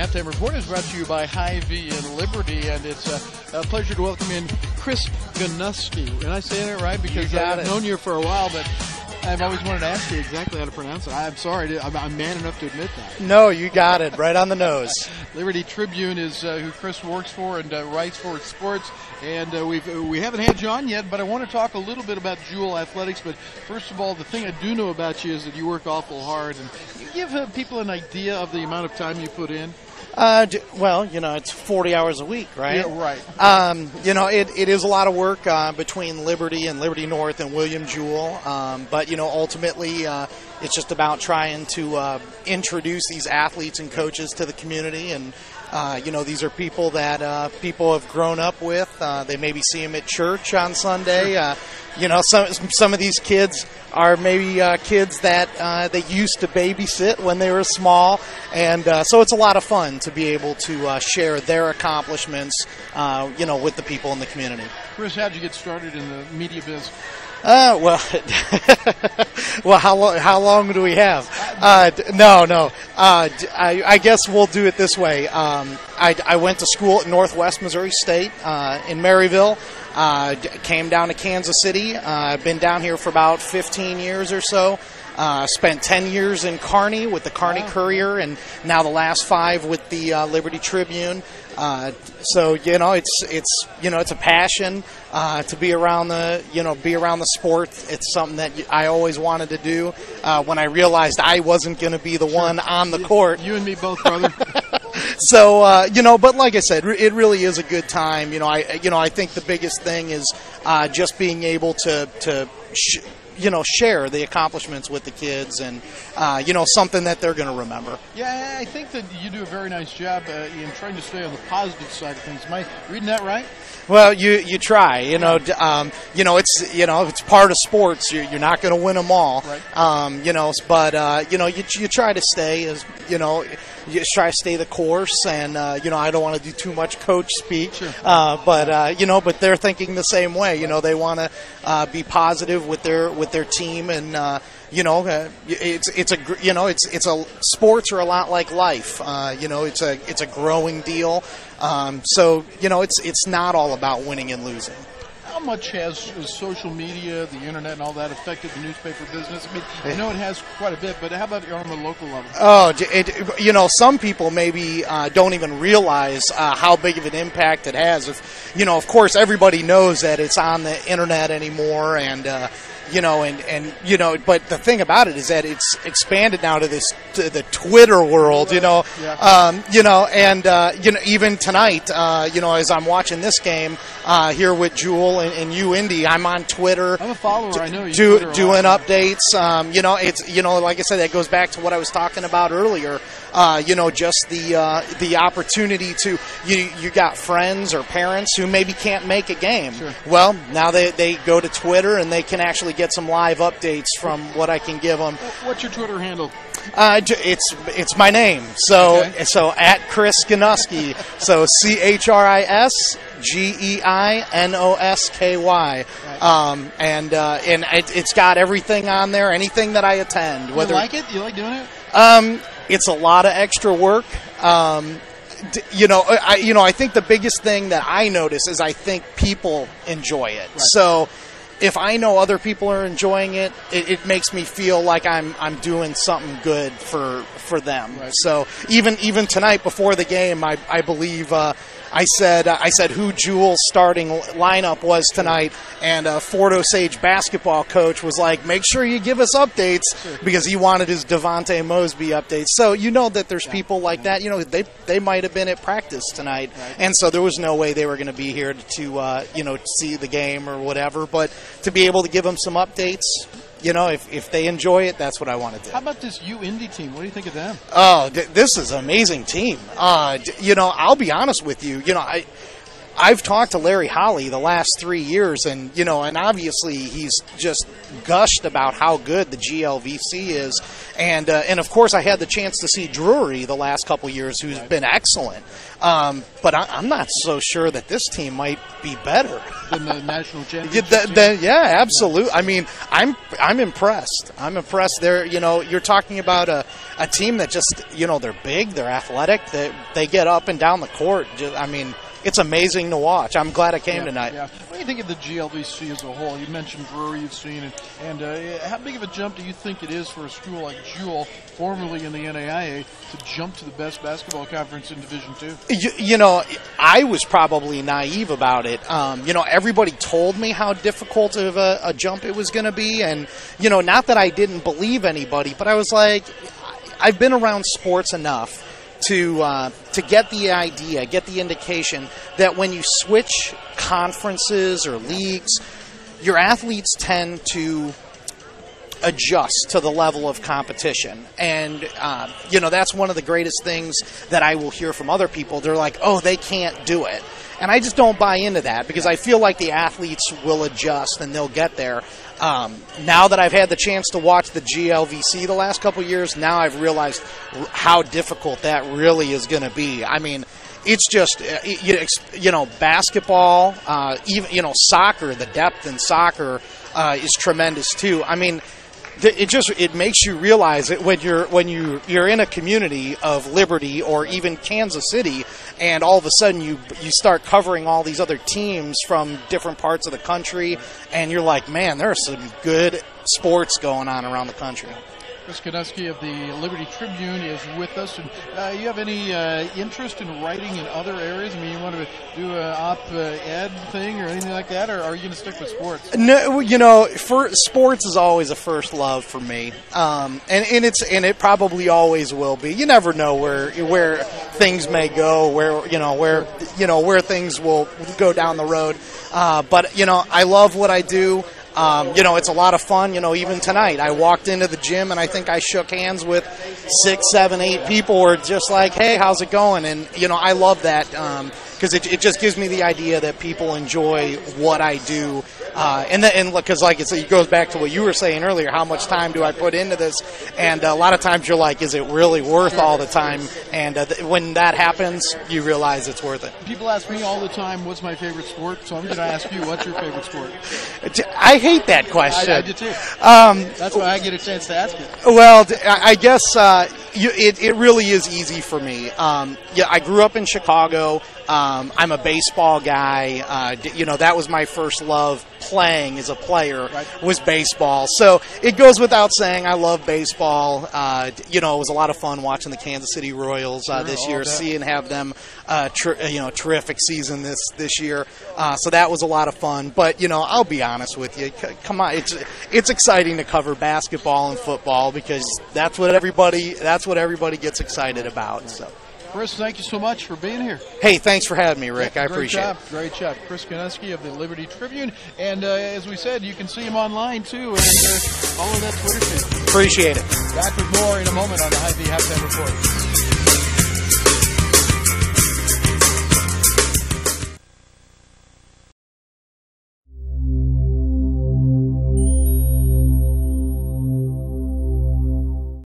Halftime Report is brought to you by HyVee and Liberty, and it's a pleasure to welcome in Chris Geinosky. Am I saying it right? Because I've known you for a while, but I've always wanted to ask you exactly how to pronounce it. I'm sorry. I'm man enough to admit that. No, you got it. Right on the nose. Liberty Tribune is who Chris works for and writes for sports. And we haven't had you on yet, but I want to talk a little bit about Jewell athletics. But first of all, the thing I do know about you is that you work awful hard. And you give people an idea of the amount of time you put in? Well, it's 40 hours a week, right? Yeah, right. It is a lot of work between Liberty and Liberty North and William Jewell. But ultimately, it's just about trying to introduce these athletes and coaches to the community. And, these are people that people have grown up with. They maybe see them at church on Sunday. Some of these kids are maybe kids that they used to babysit when they were small. And so it's a lot of fun to be able to share their accomplishments, with the people in the community. Chris, how'd you get started in the media biz? Well, how long do we have? No. I guess we'll do it this way. I went to school at Northwest Missouri State in Maryville. Came down to Kansas City. I've been down here for about 15 years or so. Spent 10 years in Kearney with the Kearney Courier, and now the last 5 with the Liberty Tribune. So it's a passion to be around the sport. It's something that I always wanted to do. When I realized I wasn't going to be the one on the court. You and me both, brother. So but like I said, it really is a good time. I think the biggest thing is just being able to share the accomplishments with the kids, and something that they're going to remember. Yeah, I think that you do a very nice job in trying to stay on the positive side of things. Am I reading that right? Well, you try. It's part of sports. You're not going to win them all. Right. But you try to stay as you try to stay the course, and I don't want to do too much coach speak. Sure. But they're thinking the same way. They want to be positive with their team, and sports are a lot like life. It's a growing deal. It's not all about winning and losing. How much has social media, the internet, and all that affected the newspaper business? I mean, I know it has quite a bit, but how about on the local level? Oh, some people maybe don't even realize how big of an impact it has. Of course, everybody knows that it's on the internet anymore, and but the thing about it is that it's expanded now to the Twitter world, even tonight, as I'm watching this game here with Jewell and you, Indy, I'm on Twitter. I'm a follower. I know you. Doing updates. Like I said, that goes back to what I was talking about earlier. Just the opportunity to you got friends or parents who maybe can't make a game. Sure. Well, now they go to Twitter and they can actually get some live updates from what I can give them. What's your Twitter handle? It's my name. So okay. So at Chris Geinosky. So ChrisGeinosky. Right. And it's got everything on there. Anything that I attend. You like it? You like doing it? It's a lot of extra work. I think the biggest thing that I notice is I think people enjoy it. Right. So if I know other people are enjoying it, it makes me feel like I'm doing something good for them. Right. So even tonight before the game, I believe I said who Jewell's starting lineup was tonight, and Fort Osage basketball coach was like, make sure you give us updates, because he wanted his Devontae Mosby updates. So that there's people like that. They might have been at practice tonight, right. And so there was no way they were going to be here to see the game or whatever. But to be able to give them some updates. If they enjoy it, that's what I want to do. How about this Indy team? What do you think of them? Oh, this is an amazing team. I'll be honest with you. I've talked to Larry Holly the last 3 years, and obviously he's just gushed about how good the GLVC is, and of course I had the chance to see Drury the last couple years, who's been excellent. But I'm not so sure that this team might be better than the national championship. Yeah, absolutely. I mean, I'm impressed. I'm impressed. You're talking about a team that just, they're big, they're athletic, they get up and down the court. I mean, it's amazing to watch. I'm glad I came tonight. Yeah. What do you think of the GLVC as a whole? You mentioned Drury, you've seen, and how big of a jump do you think it is for a school like Jewell, formerly in the NAIA, to jump to the best basketball conference in Division II? I was probably naive about it. Everybody told me how difficult of a jump it was going to be, and not that I didn't believe anybody, but I was like, I've been around sports enough to get the idea, get the indication that when you switch conferences or leagues, your athletes tend to adjust to the level of competition. And, that's one of the greatest things that I will hear from other people. They're like, oh, they can't do it. And I just don't buy into that, because I feel like the athletes will adjust and they'll get there. Now that I've had the chance to watch the GLVC the last couple of years, now I've realized how difficult that really is going to be. I mean, it's just, basketball, even, soccer, the depth in soccer is tremendous too. I mean, it makes you realize that when you're in a community of Liberty or even Kansas City, and all of a sudden you start covering all these other teams from different parts of the country, and you're like, man, there are some good sports going on around the country. Chris Geinosky of the Liberty Tribune is with us. And you have any interest in writing in other areas? I mean, you want to do an op-ed thing or anything like that, or are you going to stick with sports? No, sports is always a first love for me, and it probably always will be. You never know where things may go, where things will go down the road. But I love what I do. It's a lot of fun. Even tonight, I walked into the gym and I think I shook hands with 6, 7, 8 people who were just like, hey, how's it going? And, I love that because it just gives me the idea that people enjoy what I do. And because, like it goes back to what you were saying earlier, how much time do I put into this? And a lot of times you're like, is it really worth all the time? And when that happens, you realize it's worth it. People ask me all the time, what's my favorite sport? So I'm going to ask you, what's your favorite sport? I hate that question. I do too. That's why I get a chance to ask it. Well, I guess it really is easy for me. I grew up in Chicago. I'm a baseball guy. That was my first love. Playing as a player was baseball. So it goes without saying I love baseball. It was a lot of fun watching the Kansas City Royals this year, have them terrific season this year. So that was a lot of fun. But I'll be honest with you. Come on, it's exciting to cover basketball and football because that's what everybody gets excited about. So. Chris, thank you so much for being here. Hey, thanks for having me, Rick. I appreciate it. Great job. Chris Geinosky of the Liberty Tribune. And as we said, you can see him online, too, and follow that Twitter feed. Appreciate it. Back with more in a moment on the HyVee Halftime Report.